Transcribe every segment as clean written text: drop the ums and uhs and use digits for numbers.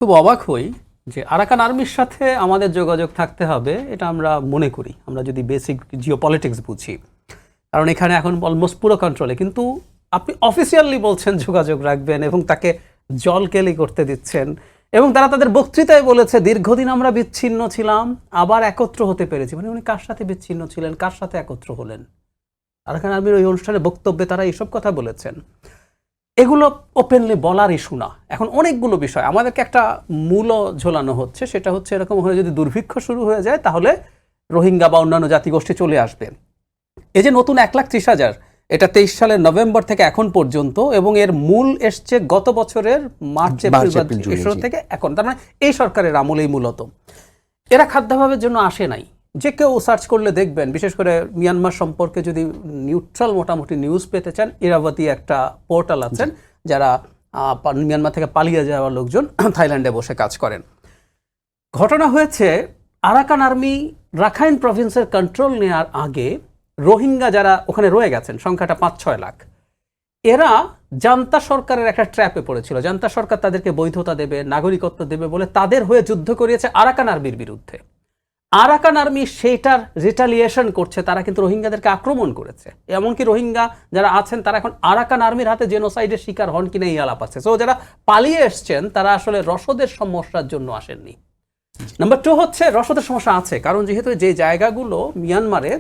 খুব অবাক হই যে আরাকান আর্মির সাথে আমাদের যোগাযোগ থাকতে হবে, এটা আমরা মনে করি, আমরা যদি বেসিক জিওপলিটিক্স বুঝি, কারণ এখানে এখন অলমোস্ট পুরো কন্ট্রোলে। কিন্তু আপনি অফিসিয়ালি বলছেন যোগাযোগ রাখবেন এবং তাকে জলকেলি করতে দিচ্ছেন, এবং তারা তাদের বক্তৃতায় বলেছে দীর্ঘদিন আমরা বিচ্ছিন্ন ছিলাম, আবার একত্র হতে পেরেছি। মানে উনি কার সাথে বিচ্ছিন্ন ছিলেন, কার সাথে একত্র হলেন? আরাকান আর্মির ওই অনুষ্ঠানে বক্তব্যে তারা এইসব কথা বলেছেন। এগুলো ওপেনলি বলার ইস্যু না। এখন অনেকগুলো বিষয় আমাদেরকে একটা মূল ঝোলানো হচ্ছে, সেটা হচ্ছে এরকম হয়ে যদি দুর্ভিক্ষ শুরু হয়ে যায় তাহলে রোহিঙ্গা বা অন্যান্য জাতিগোষ্ঠী চলে আসবে। এই যে নতুন 1,30,000, এটা 23 সালের নভেম্বর থেকে এখন পর্যন্ত, এবং এর মূল এসছে গত বছরের মার্চ এপ্রিল থেকে এখন, তার মানে এই সরকারের আমলেই মূলত। এরা খাদ্যাভাবের জন্য আসে নাই। যে কেউ সার্চ করলে দেখবেন, বিশেষ করে মিয়ানমার সম্পর্কে যদি নিউট্রাল মোটামুটি নিউজ পেতে চান, ইরাবতী একটা পোর্টাল আছেন, যারা মিয়ানমার থেকে পালিয়ে যাওয়া লোকজন থাইল্যান্ডে বসে কাজ করেন। ঘটনা হয়েছে, আরাকান আর্মি রাখাইন প্রভিন্সের কন্ট্রোল নেওয়ার আগে রোহিঙ্গা যারা ওখানে রয়ে গেছেন, সংখ্যাটা 5-6 লাখ, এরা জান্তা সরকারের একটা ট্র্যাপে পড়েছিল। জান্তা সরকার তাদেরকে বৈধতা দেবে, নাগরিকত্ব দেবে বলে তাদের হয়ে যুদ্ধ করিয়েছে আরাকান আর্মির বিরুদ্ধে। আরাকান আর্মি সেইটার রিটালিয়েশন করছে, তারা কিন্তু রোহিঙ্গাদেরকে আক্রমণ করেছে। এমনকি রোহিঙ্গা যারা আছেন তারা এখন আরাকান আর্মির হাতে জেনোসাইডের শিকার হন কিনা এই আলাপ আছে। সো যারা পালিয়ে এসছেন তারা আসলে রসদের সমস্যার জন্য আসেননি। নাম্বার 2 হচ্ছে রসদের সমস্যা আছে, কারণ যেহেতু যে জায়গাগুলো মিয়ানমারে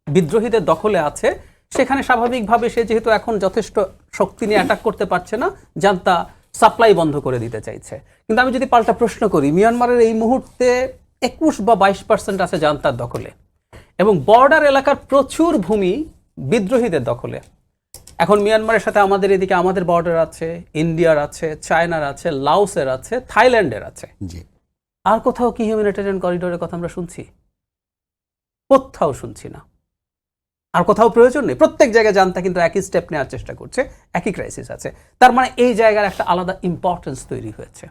বিদ্রোহীদের দখলে আছে, সেখানে স্বাভাবিকভাবে সে যেহেতু এখন যথেষ্ট শক্তি নিয়ে অ্যাটাক করতে পারছে না, জান্তা সাপ্লাই বন্ধ করে দিতে চাইছে। কিন্তু আমি যদি পাল্টা প্রশ্ন করি, মিয়ানমারের এই মুহূর্তে 21 বা 22% আছে জান্তার দখলে, এবং বর্ডার এলাকার প্রচুর ভূমি বিদ্রোহীদের দখলে। এখন মিয়ানমারের সাথে আমাদের এদিকে আমাদের বর্ডার আছে, ইন্ডিয়ার আছে, চায়নার আছে, লাওসের আছে, থাইল্যান্ডের আছে। আর কোথাও কি হিউম্যানিটেরিয়ান করিডোরের কথা আমরা শুনছি? কোথাও শুনছি না। আর কোথাও প্রয়োজন নেই। প্রত্যেক জায়গায় জান্তা কিন্তু একই স্টেপ নেওয়ার চেষ্টা করছে, একই ক্রাইসিস আছে। তার মানে এই জায়গার একটা আলাদা ইম্পর্টেন্স তৈরি হয়েছে।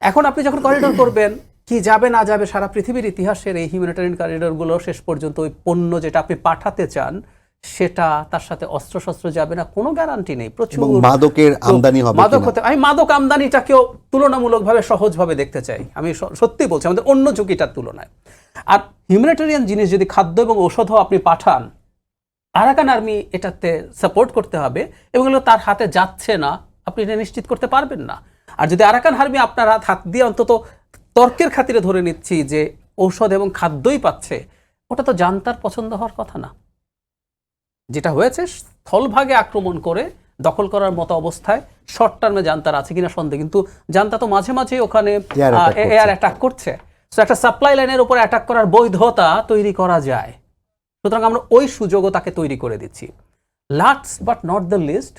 এখন আপনি যখন করিডোর করবেন, কি যাবে না যাবে, সারা পৃথিবীর ইতিহাসের এই হিউম্যানিটেরিয়ান করিডোরগুলো শেষ পর্যন্ত ওই পণ্য যেটা আপনি পাঠাতে চান সেটা, তার সাথে অস্ত্রশস্ত্র যাবে না, কোনো গ্যারান্টি নেই। প্রচুর মাদকের আমদানি হবে, মাদক হতে, আমি মাদক আমদানিটাকেও তুলনামূলকভাবে সহজভাবে দেখতে চাই। আমি সত্যি বলছি, আমাদের অন্য ঝুঁকিটার তুলনায়। আর হিউম্যানিটেরিয়ান জিনিস যদি খাদ্য এবং ঔষধও আপনি পাঠান, আরাকান আর্মি এটাতে সাপোর্ট করতে হবে, এবং এগুলো তার হাতে যাচ্ছে না, আপনি এটা নিশ্চিত করতে পারবেন না। আর যদি আরাকান আর্মি আপনার হাত দিয়ে অন্তত তর্কের খাতিরে ধরে নিচ্ছি যে ঔষধ এবং খাদ্যই পাচ্ছে, ওটা তো জান্তার পছন্দ হওয়ার কথা না। যেটা হয়েছে, স্থলভাগে আক্রমণ করে দখল করার মতো অবস্থায় শর্ট টার্মে জান্তার আছে কিনা সন্দেহ, কিন্তু জান্তা তো মাঝে মাঝে ওখানে এয়ার অ্যাটাক করছে। সো একটা সাপ্লাই লাইনের উপর অ্যাটাক করার বৈধতা তৈরি করা যায়। সুতরাং আমরা ওই সুযোগও তাকে তৈরি করে দিচ্ছি। Last but not the least,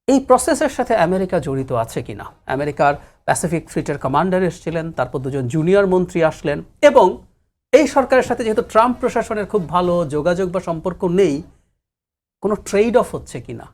এই প্রসেসের সাথে আমেরিকা জড়িত আছে কিনা। আমেরিকার প্যাসিফিক ফ্লিটের কমান্ডার এসেছিলেন, তারপর 2জন জুনিয়র মন্ত্রী আসলেন, এবং এই সরকারের সাথে যেহেতু ট্রাম্প প্রশাসনের খুব ভালো যোগাযোগ বা সম্পর্ক নেই, কোনো ট্রেড অফ হচ্ছে কিনা